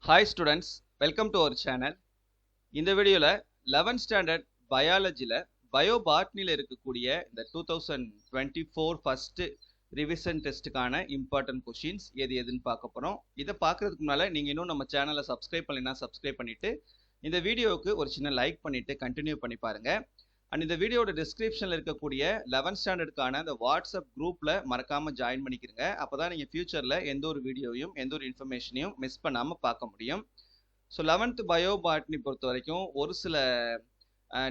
Hi students, welcome to our channel. இந்த வீடியோல 11th standard biologyல biobotanyல இருக்கக்கூடிய இந்த 2024 first revision testக்கான important questions எதுன்னு பார்க்க போறோம். இதை பார்க்கறதுக்கு முன்னால நீங்க இன்னும் நம்ம சேனலை சப்ஸ்கிரைப் பண்ணலைன்னா சப்ஸ்கிரைப் பண்ணிட்டு இந்த வீடியோவுக்கு ஒரு சின்ன லைக் பண்ணிட்டு கண்டினியூ பண்ணி பாருங்க. அண்ட் இந்த வீடியோட டிஸ்கிரிப்ஷன்ல இருக்கக்கூடிய 11th ஸ்டாண்டர்டுக்கான அந்த வாட்ஸ்அப் குரூப்ல மறக்காம ஜாயின் பண்ணிக்கிறங்க. அப்பதான் நீங்க ஃபியூச்சர்ல எந்த ஒரு வீடியோவையும் எந்த ஒரு இன்ஃபர்மேஷனையும் மிஸ் பண்ணாம பார்க்க முடியும். ஸோ 11th பயோபாட்னி பொறுத்த வரைக்கும் ஒரு சில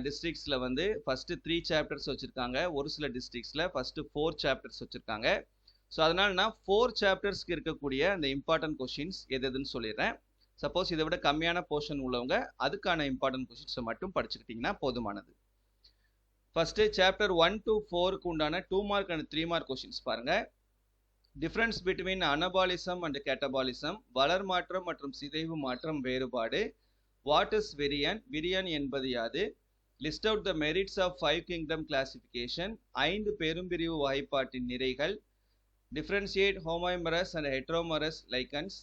டிஸ்ட்ரிக்ட்ஸில் வந்து ஃபஸ்ட்டு 3 சாப்டர்ஸ் வச்சுருக்காங்க, ஒரு சில டிஸ்ட்ரிக்ஸில் ஃபஸ்ட்டு 4 சாப்டர்ஸ் வச்சுருக்காங்க. ஸோ அதனால் நான் 4 சாப்டர்ஸ்க்கு இருக்கக்கூடிய அந்த இம்பார்ட்டன்ட் கொஷின்ஸ் எதுன்னு சொல்லிடுறேன். சப்போஸ் இதை விட கம்மியான போர்ஷன் உள்ளவங்க அதுக்கான இம்பார்ட்டன்ட் கொஷின்ஸை மட்டும் படிச்சுக்கிட்டிங்கன்னா போதுமானது. ஃபஸ்ட்டு சாப்டர் 1 to 4க்கு உண்டான 2 மார்க் அண்ட் 3 மார்க் கொஷின்ஸ் பாருங்கள். Difference between anabolism and catabolism, வளர் மாற்றம் மற்றும் சிதைவு மாற்றம் வேறுபாடு. வாட் இஸ் விரியன், விரியன் என்பது யாது? List out the merits of 5 kingdom classification, 5 பெரும்பிரிவு வகைப்பாட்டின் நிறைகள். Differentiate homoeomerous and heteromerous lichens,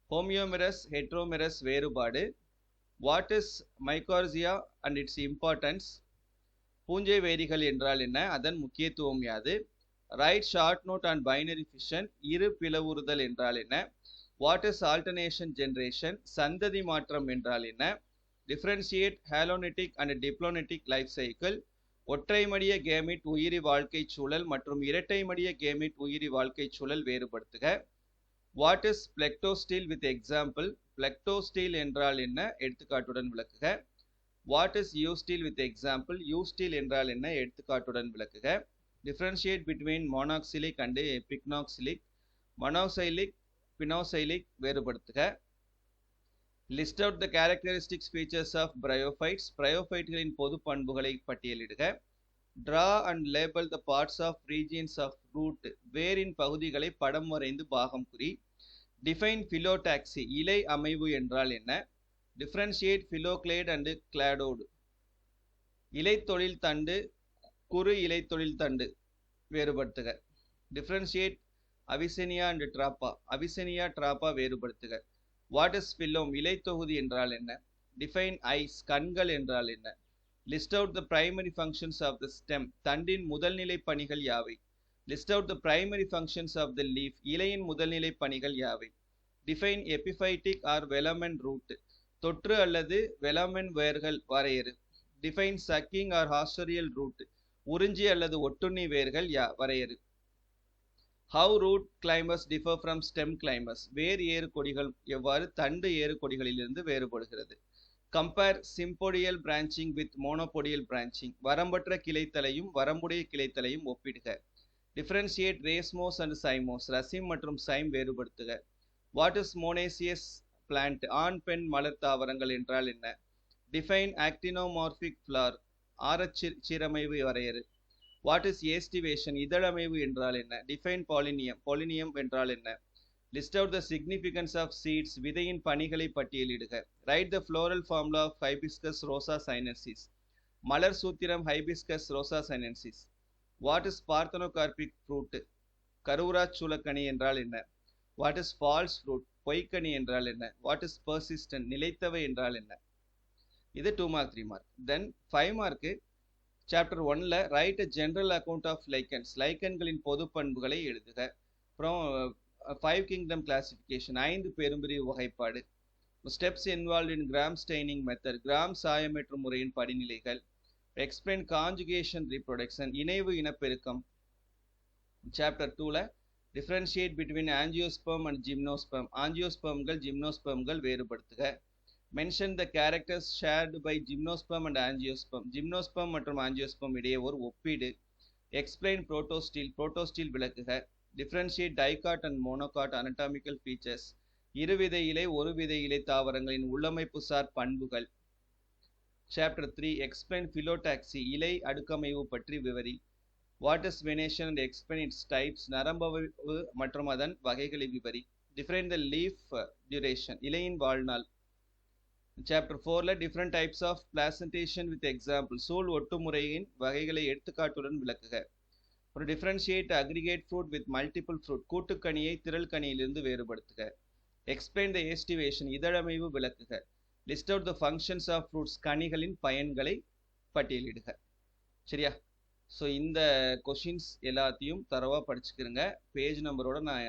homoeomerous heteromerous வேறுபாடு. What is mycorrhiza and its importance, பூஞ்சை வேரிகள் என்றால் என்ன, அதன் முக்கியத்துவம் யாது? Write short note and binary fission, இரு பிளவுறுதல் என்றால் என்ன? வாட் இஸ் ஆல்டர்னேஷன் ஜெனரேஷன், சந்ததி மாற்றம் என்றால் என்ன? டிஃப்ரென்ஷியேட் ஹாலோனெட்டிக் அண்ட் டிப்ளோனெட்டிக் லைஃப் சைக்கிள், ஒற்றை மடிய கேமிட் உயிரி வாழ்க்கை சூழல் மற்றும் இரட்டை மடிய கேமிட் உயிரி வாழ்க்கை சூழல் வேறுபடுத்துக. வாட் இஸ் பிளெக்டோஸ்டீல் வித் எக்ஸாம்பிள், பிளெக்டோஸ்டீல் என்றால் என்ன, எடுத்துக்காட்டுடன் விளக்குக. வாட் இஸ் யூஸ்டீல் வித் எக்ஸாம்பிள், யூஸ்டீல் என்றால் என்ன, எடுத்துக்காட்டுடன் விளக்குக. Differentiate between monoxylic and pycnoxylic, monoxylic, pinoxylic வேறுபடுத்துக. List out the characteristics features of bryophytes, bryophyteகளின் பொது பண்புகளை பட்டியலிடுக. Draw and label the parts of regions of root, வேரின் பகுதிகளை படம் வரைந்து பாகம் குறி. Define phyllotaxy, இலை அமைவு என்றால் என்ன? Differentiate phyllocyde and cladode, இலை தொழில் தண்டு குறு இலை தொழில் தண்டு வேறுபடுத்துக. Differentiate Avicennia and Trapa, Avicennia Trapa வேறுபடுத்துக. வாட் இஸ் பில்லோம், இலை தொகுதி என்றால் என்ன? டிஃபைன் ஐஸ், கண்கள் என்றால் என்ன? List out the primary functions of the stem, தண்டின் முதல்நிலை பணிகள் யாவை? List out the primary functions of the leaf, இலையின் முதல்நிலை பணிகள் யாவை? Define epiphytic or velamen root, தொற்று அல்லது வெலமென் வேர்கள் வரையறு. Define sucking or haustorial root, உறிஞ்சி அல்லது ஒட்டுண்ணி வேர்கள் வரையறு. How root climbs differ from stem climbers, வேர் ஏறு கொடிகள் எவ்வாறு தண்டு ஏறு கொடிகளிலிருந்து வேறுபடுகிறது. Compare sympodial branching with monopodial branching, வரம்பற்ற கிளைத்தலையும் வரம்புடைய கிளைத்தலையும் ஒப்பிடுக. Differentiate racemose and cymose, raceme மற்றும் சைம் வேறுபடுத்துக. வாட் இஸ் மோனேசியஸ் பிளான்ட், ஆண் பெண் மலர் தாவரங்கள் என்றால் என்ன? டிஃபைன் ஆக்டினோமார்பிக் ஃபிளார், ஆரச்சீரமைவு வரையறு. வாட் இஸ் ஏஸ்டிவேஷன், இதழமைவு என்றால் என்ன? டிஃபைன் பாலினியம், பாலினியம் என்றால் என்ன? List out the significance of seeds, விதையின் பணிகளை பட்டியலிடுக. Write the floral formula of hibiscus rosa sinensis, மலர் சூத்திரம் hibiscus rosa sinensis. What is parthenocarpic fruit, கருவுராச்சூலக்கனி என்றால் என்ன? வாட் இஸ் ஃபால்ஸ் ஃப்ரூட், பொய்க்கனி என்றால் என்ன? வாட் இஸ் பர்சிஸ்டன்ட், நிலைத்தவை என்றால் என்ன? இது 2 mark 3 mark. Then 5 mark chapter 1ல write general account of lichens, லைக்கன்களின் பொது பண்புகளை எழுதுக. அப்புறம் 5 கிங்டம் கிளாசிஃபிகேஷன், 5 பெரும்பிரிவு வகைப்பாடு. Steps involve in Gram staining method, Gram சாயமேற்று முறையின் படிநிலைகள். எக்ஸ்பிளைன் காஞ்சுகேஷன் ரீப்ரொடக்ஷன், இணைவு இனப்பெருக்கம். சாப்டர் 2ல differentiate between angiosperm and gymnosperm, ஆஞ்சியோஸ்பெர்ம்கள் ஜிம்னோஸ்பெர்ம்கள் வேறுபடுத்துக. Mention the characters shared by gymnosperm and angiosperm, gymnosperm மற்றும் ஆஞ்சியோஸ்பெர்ம் இடையே ஒரு ஒப்பீடு. எக்ஸ்பிளைன் புரோட்டோஸ்டீல், புரோட்டோஸ்டீல் விளக்குக. Differentiate dicot and monocot anatomical features, இருவிதை இலை ஒரு விதை இலை தாவரங்களின் உள்ளமைப்புசார் பண்புகள். சாப்டர் 3 எக்ஸ்பிளைன் பிலோடாக்சி, இலை அடுக்கமைவு பற்றி விவரி. What is venation and explain its types, நரம்பமைவு மற்றும் அதன் வகைகளை விவரி. டிஃபைன் த லீஃப் டியூரேஷன், இலையின் வாழ்நாள். சாப்டர் 4ல different types of placentation with example, சூழ் ஒட்டுமுறையின் வகைகளை எடுத்துக்காட்டுடன் விளக்குக. ஒரு differentiate aggregate fruit with multiple fruit, கூட்டுக்கனியை திரள் கனியிலிருந்து வேறுபடுத்துக. எக்ஸ்பிளைன் த எஸ்டிவேஷன் இதழமைவு விளக்குக. List out the functions of fruits கனிகளின் பயன்களை பட்டியலிடுக. சரியா? ஸோ இந்த கொஷின்ஸ் எல்லாத்தையும் தரவாக படிச்சுக்கிறங்க. பேஜ் நம்பரோட நான்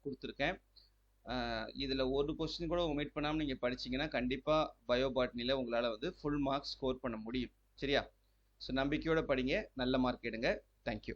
கொடுத்துருக்கேன். இதில் ஒரு கொஸ்டின் கூட ஒமிட் பண்ணாமல் நீங்கள் படிச்சிங்கன்னா கண்டிப்பாக பயோபாட்னியில் உங்களால் வந்து ஃபுல் மார்க்ஸ் ஸ்கோர் பண்ண முடியும். சரியா? ஸோ நம்பிக்கையோடு படிங்க, நல்ல மார்க் எடுங்க. தேங்க்யூ.